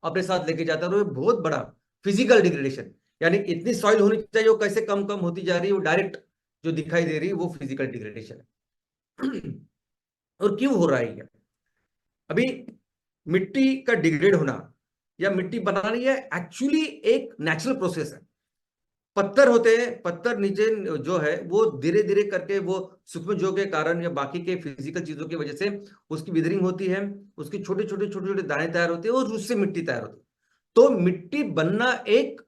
अपने साथ लेके जाता है, और ये बहुत बड़ा फिजिकल डिग्रेडेशन, यानी इतनी सॉइल होनी चाहिए वो कैसे कम कम होती जा रही है, वो डायरेक्ट जो दिखाई दे रही है वो फिजिकल डिग्रेडेशन है। और क्यों हो रहा है ये? अभी मिट्टी का डिग्रेड होना या मिट्टी बनाना ये एक्चुअली एक नेचुरल प्रोसेस है। पत्थर होते हैं, पत्थर नीचे जो है वो धीरे धीरे करके वो सूक्ष्म जीवों के कारण या बाकी के फिजिकल चीजों की वजह से उसकी विदरिंग होती है, उसकी छोटे छोटे दाने तैयार होते हैं और उससे मिट्टी तैयार होती है। तो मिट्टी बनना एक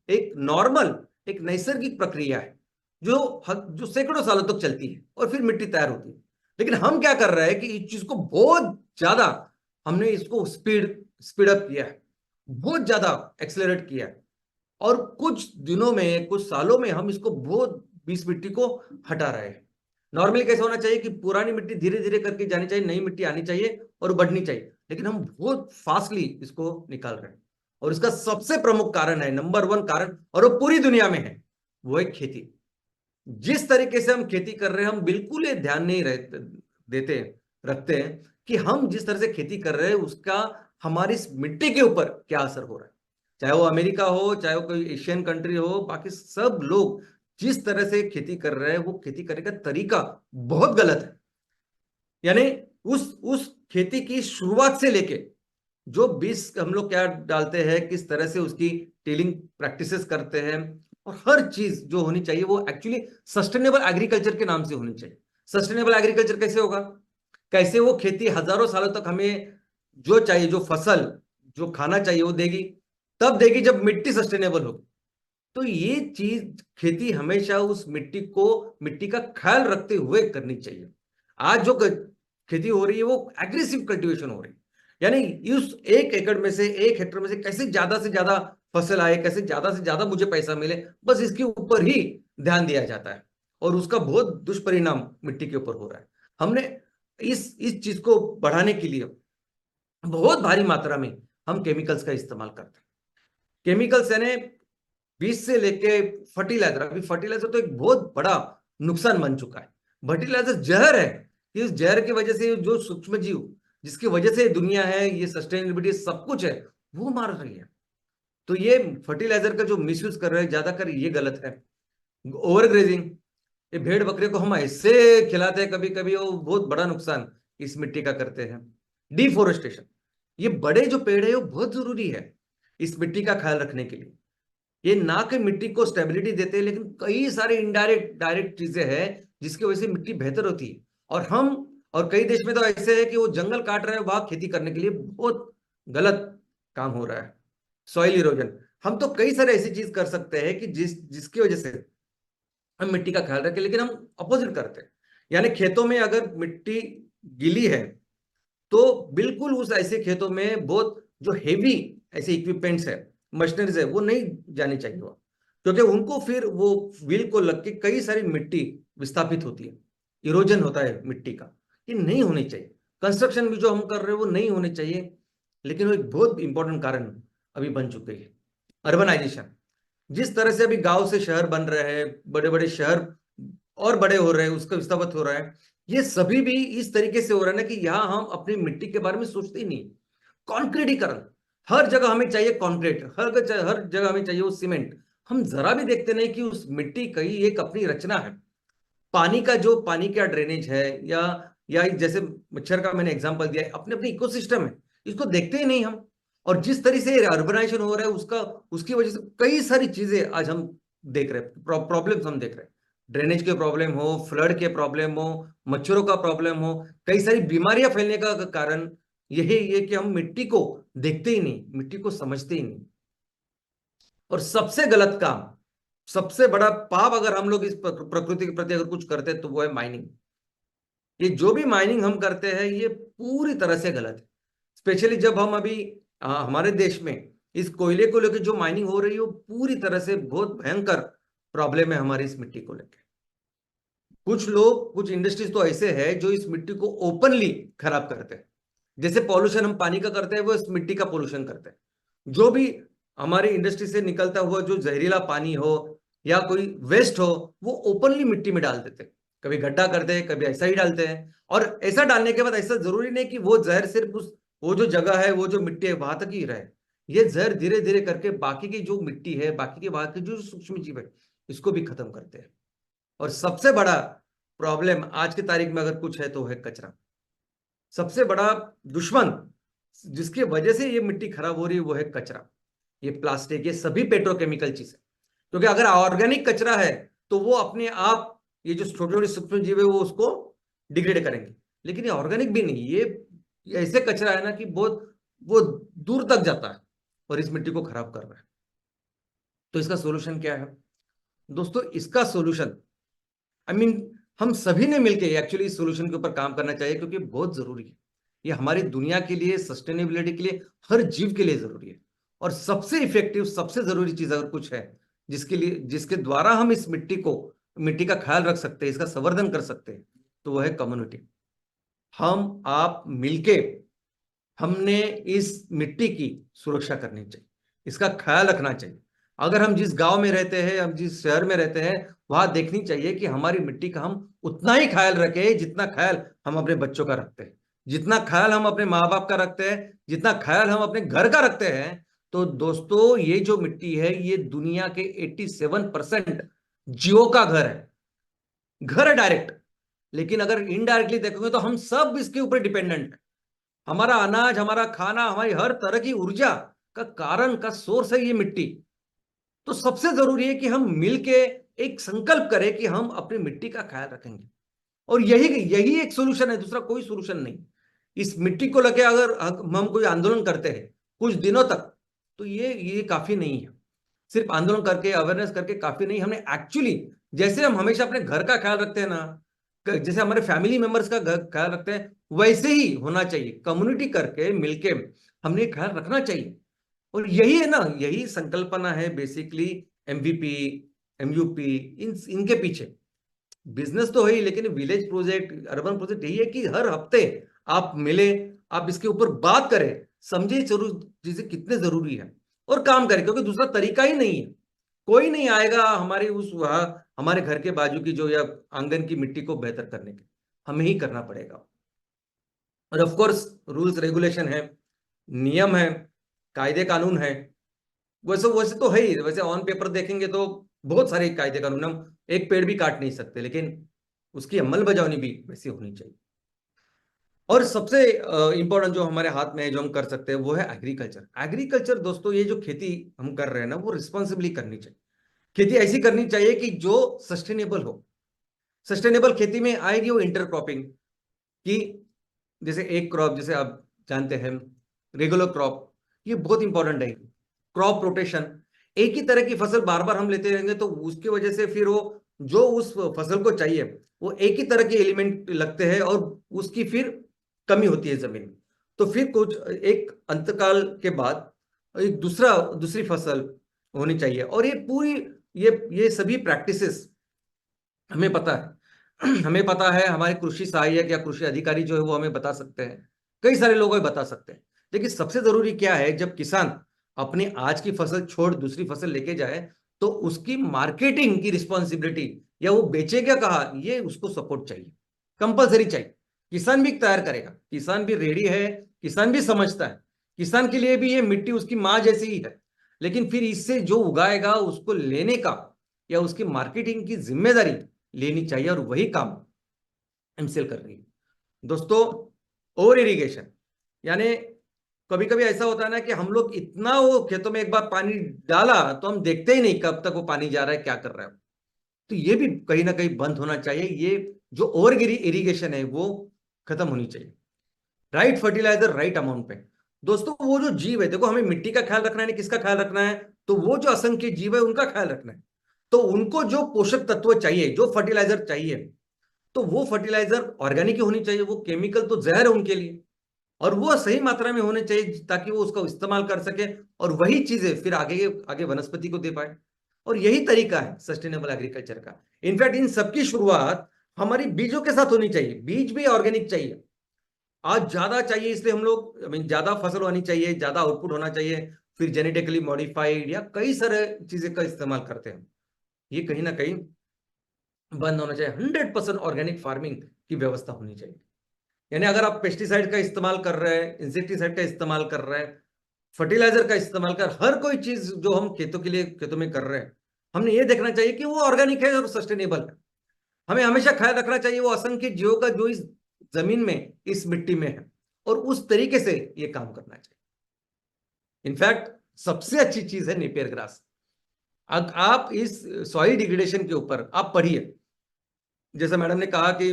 एक नॉर्मल, एक नैसर्गिक प्रक्रिया है जो जो सैकड़ों सालों तक चलती है और फिर मिट्टी तैयार होती है। लेकिन हम क्या कर रहे हैं कि इस चीज को बहुत ज्यादा हमने इसको स्पीड अप किया है, बहुत ज्यादा एक्सेलरेट किया है, और कुछ दिनों में कुछ सालों में हम इसको बहुत बीस मिट्टी को हटा रहे हैं। नॉर्मली कैसे होना चाहिए कि पुरानी मिट्टी धीरे धीरे करके जानी चाहिए, नई मिट्टी आनी चाहिए और बढ़नी चाहिए, लेकिन हम बहुत फास्टली इसको निकाल रहे हैं। और इसका सबसे प्रमुख कारण है, नंबर वन कारण, और वो पूरी दुनिया में है, वो है खेती। जिस तरीके से हम खेती कर रहे हैं, हम बिल्कुल ये ध्यान नहीं देते रखते हैं कि हम जिस तरह से खेती कर रहे हैं उसका हमारी इस मिट्टी के ऊपर क्या असर हो रहा है। चाहे वो अमेरिका हो, चाहे वो कोई एशियन कंट्री हो, बाकी सब लोग जिस तरह से खेती कर रहे हैं वो खेती करने का तरीका बहुत गलत है। यानी उस खेती की शुरुआत से लेके जो बीज हम लोग क्या डालते हैं, किस तरह से उसकी टीलिंग प्रैक्टिसेस करते हैं, और हर चीज जो होनी चाहिए वो एक्चुअली सस्टेनेबल एग्रीकल्चर के नाम से होनी चाहिए। सस्टेनेबल एग्रीकल्चर कैसे होगा? कैसे वो खेती हजारों सालों तक हमें जो चाहिए, जो फसल, जो खाना चाहिए वो देगी, तब देगी जब मिट्टी सस्टेनेबल होगी। तो ये चीज खेती हमेशा उस मिट्टी को, मिट्टी का ख्याल रखते हुए करनी चाहिए। आज जो खेती हो रही है वो एग्रेसिव कल्टीवेशन हो रही है, यानी उस एक एकड़ में से, एक हेक्टेयर में से कैसे ज्यादा फसल आए, कैसे ज्यादा मुझे पैसा मिले, बस इसके ऊपर ही ध्यान दिया जाता है, और उसका बहुत दुष्परिणाम मिट्टी के ऊपर हो रहा है। हमने इस चीज को बढ़ाने के लिए बहुत भारी मात्रा में हम केमिकल्स का इस्तेमाल करते हैं। केमिकल्स यानी बीज से लेके फर्टिलाइजर, अभी फर्टिलाइजर तो एक बहुत बड़ा नुकसान बन चुका है। फर्टिलाइजर जहर है। इस जहर की वजह से जो सूक्ष्म जीव जिसकी वजह से दुनिया है, ये सस्टेनेबिलिटी सब कुछ है, वो मार रही है। तो ये फर्टिलाइजर का जो मिसयूज कर रहे हैं ज्यादा कर, ये गलत है। ओवर ग्रेजिंग, ये भेड़ बकरे को हम ऐसे खिलाते हैं कभी कभी, वो बहुत बड़ा नुकसान इस मिट्टी का करते हैं। डिफोरेस्टेशन, ये बड़े जो पेड़ है वो बहुत जरूरी है इस मिट्टी का ख्याल रखने के लिए। ये ना कि मिट्टी को स्टेबिलिटी देते हैं, लेकिन कई सारे इनडायरेक्ट डायरेक्ट चीजें हैं जिसकी वजह से मिट्टी बेहतर होती है। और कई देश में तो ऐसे है कि वो जंगल काट रहे हैं वहां खेती करने के लिए, बहुत गलत काम हो रहा है। सॉइल इरोजन, हम तो कई सारे ऐसी चीज कर सकते हैं कि जिसकी वजह से हम मिट्टी का ख्याल रखें, लेकिन हम अपोजिट करते हैं। यानी खेतों में अगर मिट्टी गीली है तो बिल्कुल उस ऐसे खेतों में बहुत जो हेवी ऐसे इक्विपमेंट्स है, मशीनरीज है, वो नहीं जानी चाहिए वो, क्योंकि उनको फिर वो व्हील को लग के कई सारी मिट्टी विस्थापित होती है, इरोजन होता है मिट्टी का। ये नहीं होनी चाहिए। कंस्ट्रक्शन भी जो हम कर रहे हैं वो नहीं होने चाहिए। लेकिन वो एक बहुत इंपॉर्टेंट कारण अभी बन चुके हैं, अर्बनाइजेशन। जिस तरह से अभी गांव से शहर बन रहे हैं, बड़े बड़े शहर और बड़े हो रहे हैं, उसका विस्थापित हो रहा है, ये सभी भी इस तरीके से हो रहा है ना कि यहाँ हम अपनी मिट्टी के बारे में सोचते ही नहीं। कॉन्क्रीटीकरण, हर जगह हमें चाहिए कंक्रीट, हर जगह हमें चाहिए वो सीमेंट। हम जरा भी देखते नहीं कि उस मिट्टी की एक अपनी रचना है। पानी का जो पानी का ड्रेनेज है, या जैसे मच्छर का मैंने एग्जांपल दिया है, अपने अपने इकोसिस्टम है, इसको देखते ही नहीं हम। और जिस तरह से अर्बनाइजेशन हो रहा है उसका, उसकी वजह से कई सारी चीजें आज हम देख रहे हैं, प्रॉब्लम्स हम देख रहे हैं। ड्रेनेज के प्रॉब्लम हो, फ्लड के प्रॉब्लम हो, मच्छरों का प्रॉब्लम हो, कई सारी बीमारियां फैलने का कारण यही ये कि हम मिट्टी को देखते ही नहीं, मिट्टी को समझते ही नहीं। और सबसे गलत काम, सबसे बड़ा पाप अगर हम लोग इस प्रकृति के प्रति अगर कुछ करते हैं तो वो है माइनिंग। ये जो भी माइनिंग हम करते हैं ये पूरी तरह से गलत है। स्पेशली जब हम अभी हमारे देश में इस कोयले को लेकर जो माइनिंग हो रही है वो पूरी तरह से बहुत भयंकर प्रॉब्लम है हमारी इस मिट्टी को लेकर। कुछ लोग, कुछ इंडस्ट्रीज तो ऐसे है जो इस मिट्टी को ओपनली खराब करते हैं। जैसे पॉल्यूशन हम पानी का करते हैं, वो इस मिट्टी का पॉल्यूशन करते हैं। जो भी हमारी इंडस्ट्री से निकलता हुआ जो जहरीला पानी हो या कोई वेस्ट हो, वो ओपनली मिट्टी में डाल देते हैं। कभी गड्ढा करते हैं, कभी ऐसा ही डालते हैं। और ऐसा डालने के बाद ऐसा जरूरी नहीं कि वो जहर सिर्फ उस, वो जो जगह है, वो जो मिट्टी है वहां तक ही रहे। ये जहर धीरे धीरे करके बाकी की जो मिट्टी है, बाकी जो सूक्ष्म जीव है, इसको भी खत्म करते हैं। और सबसे बड़ा प्रॉब्लम आज की तारीख में अगर कुछ है तो है कचरा। सबसे बड़ा दुश्मन जिसकी वजह से ये मिट्टी खराब हो रही है वो है कचरा, ये प्लास्टिक, ये सभी पेट्रोकेमिकल चीजें। क्योंकि अगर ऑर्गेनिक कचरा है तो वो अपने आप ये जो छोटे छोटे सूक्ष्म जीव है वो उसको डिग्रेड करेंगे। लेकिन ये ऑर्गेनिक भी नहीं, ये ऐसे कचरा है ना कि बहुत वो दूर तक जाता है और इस मिट्टी को खराब कर रहा है। तो इसका सोल्यूशन क्या है दोस्तों? इसका सोल्यूशन हम सभी ने मिलकर एक्चुअली इस सोल्यूशन के ऊपर काम करना चाहिए, क्योंकि बहुत जरूरी है। ये हमारी दुनिया के लिए, सस्टेनेबिलिटी के लिए, हर जीव के लिए जरूरी है। और सबसे इफेक्टिव, सबसे जरूरी चीज अगर कुछ है जिसके द्वारा हम इस मिट्टी का ख्याल रख सकते हैं, इसका संवर्धन कर सकते हैं, तो वह है कम्युनिटी। हम आप मिलके हमने इस मिट्टी की सुरक्षा करनी चाहिए, इसका ख्याल रखना चाहिए। अगर हम जिस गांव में रहते हैं, हम जिस शहर में रहते हैं, वहां देखनी चाहिए कि हमारी मिट्टी का हम उतना ही ख्याल रखें जितना ख्याल हम अपने बच्चों का रखते हैं, जितना ख्याल हम अपने माँ बाप का रखते हैं, जितना ख्याल हम अपने घर का रखते हैं। तो दोस्तों ये जो मिट्टी है ये दुनिया के 87% जीवों का घर है। घर है डायरेक्ट, लेकिन अगर इनडायरेक्टली देखोगे तो हम सब इसके ऊपर डिपेंडेंट है। हमारा अनाज, हमारा खाना, हमारी हर तरह की ऊर्जा का कारण, का सोर्स है ये मिट्टी। तो सबसे जरूरी है कि हम मिलके एक संकल्प करें कि हम अपनी मिट्टी का ख्याल रखेंगे। और यही यही एक सोल्यूशन है, दूसरा कोई सोल्यूशन नहीं। इस मिट्टी को लेकर अगर हम कोई आंदोलन करते हैं कुछ दिनों तक, तो ये काफी नहीं है। सिर्फ आंदोलन करके, अवेयरनेस करके काफी नहीं। हमने एक्चुअली, जैसे हम हमेशा अपने घर का ख्याल रखते हैं ना, जैसे हमारे फैमिली मेंबर्स का ख्याल रखते हैं, वैसे ही होना चाहिए। कम्युनिटी करके मिलके हमने ख्याल रखना चाहिए। और यही है ना, यही संकल्पना है बेसिकली एमवीपी, एमयूपी, इनके पीछे। बिजनेस तो है ही, लेकिन विलेज प्रोजेक्ट, अर्बन प्रोजेक्ट यही है कि हर हफ्ते आप मिले, आप इसके ऊपर बात करें, समझे जरूर चीजें कितने जरूरी है, और काम करें। क्योंकि दूसरा तरीका ही नहीं है। कोई नहीं आएगा हमारे हमारे घर के बाजू की जो या आंगन की मिट्टी को बेहतर करने के, हमें ही करना पड़ेगा। और ऑफ कोर्स रूल्स रेगुलेशन है, नियम है, कायदे कानून है। वैसे वैसे तो है ही, वैसे ऑन पेपर देखेंगे तो बहुत सारे कायदे कानून, हम एक पेड़ भी काट नहीं सकते, लेकिन उसकी अमल बजावनी भी वैसी होनी चाहिए। और सबसे इंपॉर्टेंट जो हमारे हाथ में है, जो हम कर सकते हैं, वो है एग्रीकल्चर। एग्रीकल्चर दोस्तों, ये जो खेती हम कर रहे हैं ना, वो रिस्पॉन्सिबली करनी चाहिए। खेती ऐसी करनी चाहिए कि जो सस्टेनेबल हो। सस्टेनेबल खेती में आएगी वो इंटरक्रॉपिंग की, जैसे एक क्रॉप, जैसे आप जानते हैं रेगुलर क्रॉप, ये बहुत इंपॉर्टेंट है। क्रॉप रोटेशन, एक ही तरह की फसल बार बार हम लेते रहेंगे तो उसकी वजह से फिर वो जो उस फसल को चाहिए वो एक ही तरह के एलिमेंट लगते हैं और उसकी फिर कमी होती है जमीन में। तो फिर कुछ एक अंतकाल के बाद एक दूसरी फसल होनी चाहिए। और ये पूरी ये सभी प्रैक्टिसेस हमें पता है। हमें पता है, हमारे कृषि सहायक या कृषि अधिकारी जो है वो हमें बता सकते हैं, कई सारे लोग हमें बता सकते हैं। लेकिन सबसे जरूरी क्या है, जब किसान अपनी आज की फसल छोड़ दूसरी फसल लेके जाए तो उसकी मार्केटिंग की रिस्पॉन्सिबिलिटी, या वो बेचेगा कहाँ, ये उसको सपोर्ट चाहिए, कंपलसरी चाहिए। किसान भी तैयार करेगा, किसान भी रेडी है, किसान भी समझता है, किसान के लिए भी ये मिट्टी उसकी माँ जैसी ही है। लेकिन फिर इससे जो उगाएगा उसको लेने का या उसकी मार्केटिंग की जिम्मेदारी लेनी चाहिए, और वही काम एमसीएल कर रही है दोस्तों। ओवर इरिगेशन, यानी कभी कभी ऐसा होता है ना कि हम लोग इतना, वो खेतों में एक बार पानी डाला तो हम देखते ही नहीं कब तक वो पानी जा रहा है, क्या कर रहा है। तो ये भी कहीं ना कहीं बंद होना चाहिए। ये जो ओवर इरिगेशन है वो खत्म होनी चाहिए। राइट फर्टिलाइजर राइट अमाउंट पे। दोस्तों वो जो जीव है, देखो हमें मिट्टी का ख्याल रखना है, किसका ख्याल रखना है, तो वो जो असंख्य जीव है उनका ख्याल रखना है। तो उनको जो पोषक तत्व चाहिए, जो फर्टिलाइजर चाहिए, तो वो फर्टिलाइजर ऑर्गेनिक ही होनी चाहिए। वो केमिकल तो जहर है उनके लिए, और वो सही मात्रा में होने चाहिए ताकि वो उसका इस्तेमाल कर सके और वही चीजें फिर आगे आगे वनस्पति को दे पाए। और यही तरीका है सस्टेनेबल एग्रीकल्चर का। इनफैक्ट इन सबकी शुरुआत हमारी बीजों के साथ होनी चाहिए। बीज भी ऑर्गेनिक चाहिए। आज ज्यादा चाहिए इसलिए हम लोग, ज्यादा फसल होनी चाहिए, ज्यादा आउटपुट होना चाहिए, फिर जेनेटिकली मॉडिफाइड या कई सारे चीजें का इस्तेमाल करते हैं। ये कहीं ना कहीं बंद होना चाहिए। 100% ऑर्गेनिक फार्मिंग की व्यवस्था होनी चाहिए। यानी अगर आप पेस्टिसाइड का इस्तेमाल कर रहे हैं, इंसेक्टिसाइड का इस्तेमाल कर रहे हैं, फर्टिलाइजर का इस्तेमाल कर, हर कोई चीज जो हम खेतों के लिए खेतों में कर रहे हैं, हमने ये देखना चाहिए कि वो ऑर्गेनिक है और सस्टेनेबल है। हमें हमेशा ख्याल रखना चाहिए वो असंख्य जीवों का जो इस जमीन में, इस मिट्टी में है, और उस तरीके से ये काम करना चाहिए। इनफैक्ट सबसे अच्छी चीज है नेपियर ग्रास। आप इस सॉइल डिग्रेडेशन के ऊपर आप पढ़िए, जैसे मैडम ने कहा कि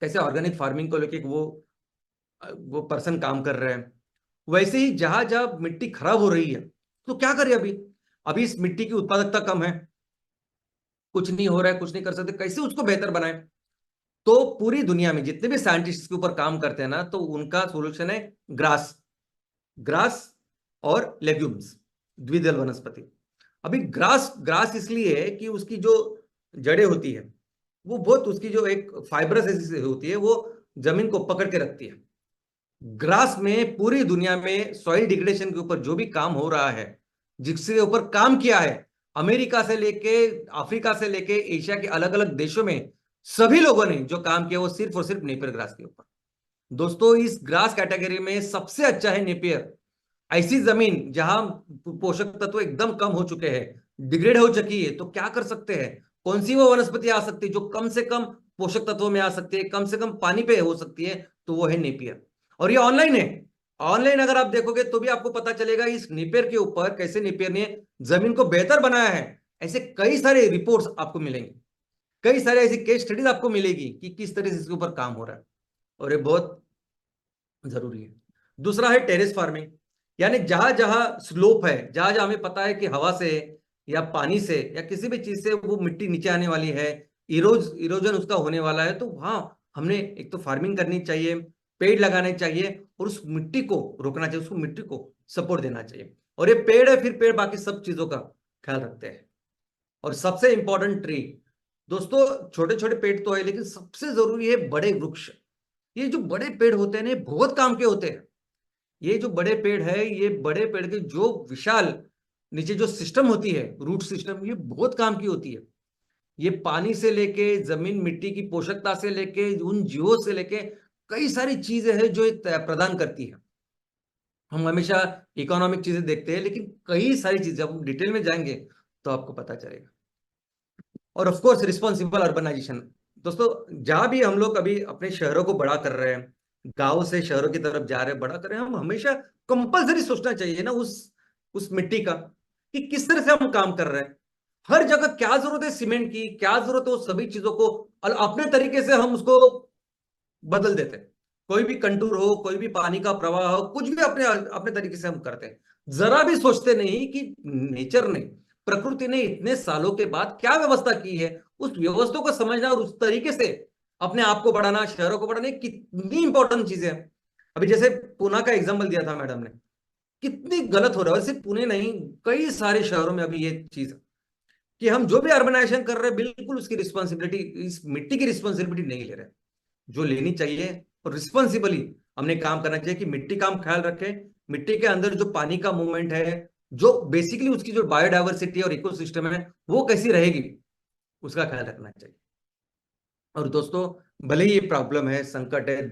कैसे ऑर्गेनिक फार्मिंग को लेके वो पर्सन काम कर रहे हैं, वैसे ही जहां जहां मिट्टी खराब हो रही है तो क्या करें, अभी अभी इस मिट्टी की उत्पादकता कम है, कुछ नहीं हो रहा है, कुछ नहीं कर सकते, कैसे उसको बेहतर बनाए। तो पूरी दुनिया में जितने भी साइंटिस्ट के ऊपर काम करते हैं ना, तो उनका सोल्यूशन है ग्रास, ग्रास और लेग्यूम्स, द्विदल वनस्पति। अभी ग्रास ग्रास इसलिए है कि उसकी जो जड़ें होती है वो बहुत, उसकी जो एक फाइब्रस ऐसी होती है, वो जमीन को पकड़ के रखती है। ग्रास में पूरी दुनिया में सॉइल डिग्रेडेशन के ऊपर जो भी काम हो रहा है, जिसके ऊपर काम किया है, अमेरिका से लेके अफ्रीका से लेके एशिया के अलग अलग देशों में, सभी लोगों ने जो काम किया वो सिर्फ और सिर्फ नेपियर ग्रास के ऊपर। दोस्तों इस ग्रास कैटेगरी में सबसे अच्छा है नेपियर। ऐसी जमीन जहां पोषक तत्व एकदम कम हो चुके हैं, डिग्रेड हो चुकी है, तो क्या कर सकते हैं, कौन सी वो वनस्पति आ सकती है जो कम से कम पोषक तत्वों में आ सकती है, कम से कम पानी पे हो सकती है, तो वो है नेपियर। और ये ऑनलाइन है, ऑनलाइन अगर आप देखोगे तो भी आपको पता चलेगा इस नेपियर के ऊपर कैसे नेपियर ने जमीन को बेहतर बनाया है। ऐसे कई सारे रिपोर्ट्स आपको मिलेंगे, कई सारे ऐसी केस स्टडीज आपको मिलेगी कि किस तरह से इसके ऊपर काम हो रहा है, और ये बहुत जरूरी है। दूसरा है टेरेस फार्मिंग, यानी जहां जहां स्लोप है, जहां जहां हमें पता है कि हवा से या पानी से या किसी भी चीज से वो मिट्टी नीचे आने वाली है, इरोजन उसका होने वाला है, तो वहां हमने एक तो फार्मिंग करनी चाहिए, पेड़ लगाने चाहिए, और उस मिट्टी को रोकना चाहिए, उसको मिट्टी को सपोर्ट देना चाहिए। और ये पेड़ है, फिर पेड़ बाकी सब चीजों का ख्याल रखते हैं। और सबसे इंपॉर्टेंट ट्री, दोस्तों छोटे छोटे पेड़ तो है, लेकिन सबसे जरूरी है बड़े वृक्ष। ये जो बड़े पेड़ होते हैं ना, ये बहुत काम के होते हैं। ये जो बड़े पेड़ है, ये बड़े पेड़ के जो विशाल नीचे जो सिस्टम होती है, रूट सिस्टम, ये बहुत काम की होती है। ये पानी से लेके जमीन मिट्टी की पोषकता से लेके उन जीवों से लेके कई सारी चीजें हैं जो प्रदान करती है। हम हमेशा इकोनॉमिक चीजें देखते हैं, लेकिन कई सारी चीजें जब हम डिटेल में जाएंगे तो आपको पता चलेगा। और ऑफ कोर्स रिस्पॉन्सिबल अर्बनाइजेशन। दोस्तों जहां भी हम लोग अभी अपने शहरों को बड़ा कर रहे हैं, गांव से शहरों की तरफ जा रहे हैं, बड़ा कर रहे हैं, हम हमेशा कंपलसरी सोचना चाहिए ना उस मिट्टी का, कि किस तरह से हम काम कर रहे हैं। हर जगह क्या जरूरत है सीमेंट की, क्या जरूरत है, उस सभी चीजों को अपने तरीके से हम उसको बदल देते हैं। कोई भी कंटूर हो, कोई भी पानी का प्रवाह हो, कुछ भी अपने अपने तरीके से हम करते हैं। जरा भी सोचते नहीं कि नेचर ने, प्रकृति ने इतने सालों के बाद क्या व्यवस्था की है, उस व्यवस्था को समझना और उस तरीके से अपने आप को बढ़ाना, शहरों को बढ़ाना, कितनी इंपॉर्टेंट चीजें हैं। अभी जैसे पुणे का एग्जाम्पल दिया था मैडम ने, कितनी गलत हो रहा है, सिर्फ पुणे नहीं, कई सारे शहरों में अभी ये चीज है कि हम जो भी अर्बनाइजेशन कर रहे हैं, बिल्कुल उसकी रिस्पॉन्सिबिलिटी, इस मिट्टी की रिस्पॉन्सिबिलिटी नहीं ले रहे जो लेनी चाहिए। और रिस्पॉन्सिबली हमने काम करना चाहिए कि मिट्टी का हम ख्याल रखें, मिट्टी के अंदर जो पानी का मूवमेंट है, जो बेसिकली उसकी जो बायोडाइवर्सिटी और इकोसिस्टम है वो कैसी रहेगी, उसका ख्याल रखना चाहिए। और दोस्तों भले ही ये प्रॉब्लम है, संकट है,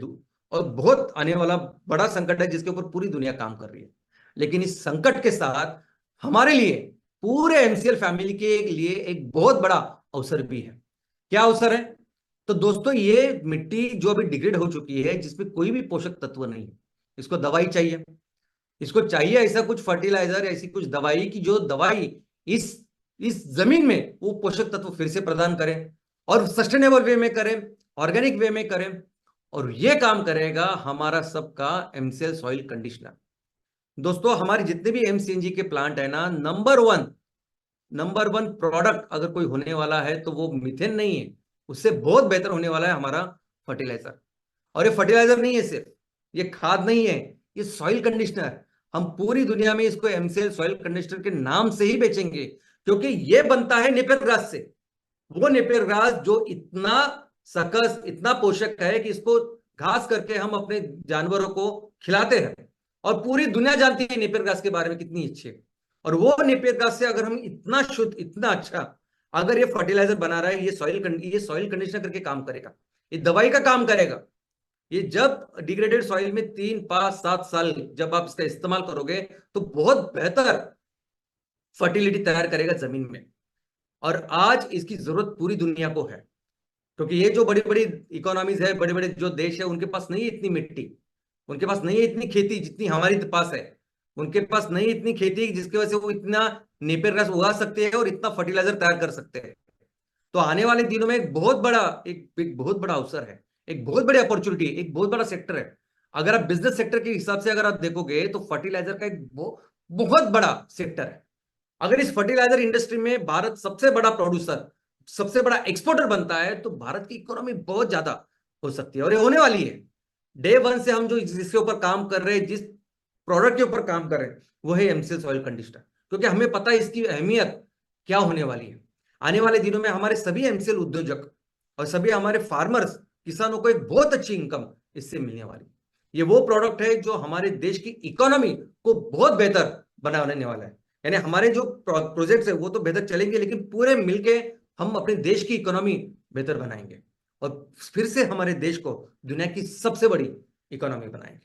और बहुत आने वाला बड़ा संकट है जिसके ऊपर पूरी दुनिया काम कर रही है, लेकिन इस संकट के साथ हमारे लिए, पूरे एमसीएल फैमिली के लिए एक बहुत बड़ा अवसर भी है। क्या अवसर है? तो दोस्तों ये मिट्टी जो अभी डिग्रेड हो चुकी है, जिसमें कोई भी पोषक तत्व नहीं है, इसको दवाई चाहिए। इसको चाहिए ऐसा कुछ फर्टिलाइजर, ऐसी कुछ दवाई की जो दवाई इस इस जमीन में वो पोषक तत्व फिर से प्रदान करें, और सस्टेनेबल वे में करें, ऑर्गेनिक वे में करें। और ये काम करेगा हमारा सबका एमसीएल सॉइल कंडीशनर। दोस्तों हमारे जितने भी एमसीएनजी के प्लांट है ना, नंबर वन प्रोडक्ट अगर कोई होने वाला है तो वो मीथेन नहीं है, उससे बहुत बेहतर होने वाला है हमारा फर्टिलाइजर। और ये फर्टिलाइजर नहीं है सिर्फ, ये खाद नहीं है, ये सॉइल कंडीशनर। हम पूरी दुनिया में इसको एमसीएल सॉइल कंडीशनर के नाम से ही बेचेंगे, क्योंकि ये बनता है नेपियर ग्रास से। वो नेपियर ग्रास जो इतना सकस, इतना पोषक है कि इसको घास करके हम अपने जानवरों को खिलाते हैं, और पूरी दुनिया जानती है नेपियर ग्रास के बारे में कितनी अच्छी है। और वो नेपियर ग्रास से अगर हम इतना शुद्ध, इतना अच्छा अगर ये फर्टिलाइजर बना रहा है, ये सॉइल कंडीशनर करके काम करेगा, ये दवाई का काम करेगा, ये जब डिग्रेडेड सॉइल में 3, 5, 7 साल जब आप इसका इस्तेमाल करोगे तो बहुत बेहतर फर्टिलिटी तैयार करेगा जमीन में। और आज इसकी जरूरत पूरी दुनिया को है, क्योंकि ये जो बड़ी बड़ी इकोनॉमीज है, बड़े बड़े जो देश है, उनके पास नहीं है इतनी मिट्टी, उनके पास नहीं है इतनी खेती जितनी हमारे पास है, उनके पास नहीं है इतनी खेती जिसकी वजह से वो इतना नेपियर ग्रास उगा सकते हैं और इतना फर्टिलाइजर तैयार कर सकते हैं। तो आने वाले दिनों में एक बहुत बड़ा अवसर है, एक बहुत बड़ी अपॉर्चुनिटी, एक बहुत बड़ा सेक्टर है। अगर आप बिजनेस सेक्टर के हिसाब से अगर आप देखोगे तो फर्टिलाइजर का एक बहुत बड़ा सेक्टर है। अगर इस फर्टिलाइजर इंडस्ट्री में भारत सबसे बड़ा प्रोड्यूसर, सबसे बड़ा एक्सपोर्टर बनता है तो भारत की इकोनॉमी बहुत ज्यादा हो सकती है, और ये होने वाली है। डे वन से हम जो जिसके ऊपर काम कर रहे हैं, जिस प्रोडक्ट के ऊपर काम कर रहे हैं, वो है एमसीएल सॉइल कंडीशनर, क्योंकि हमें पता है इसकी अहमियत क्या होने वाली है। आने वाले दिनों में हमारे सभी एमसीएल उद्योजक और सभी हमारे फार्मर्स, किसानों को एक बहुत अच्छी इनकम इससे मिलने वाली। ये वो प्रोडक्ट है जो हमारे देश की इकोनॉमी को बहुत बेहतर बनाने वाला है। यानी हमारे जो प्रोजेक्ट्स है वो तो बेहतर चलेंगे, लेकिन पूरे मिलके हम अपने देश की इकोनॉमी बेहतर बनाएंगे और फिर से हमारे देश को दुनिया की सबसे बड़ी इकोनॉमी बनाएंगे।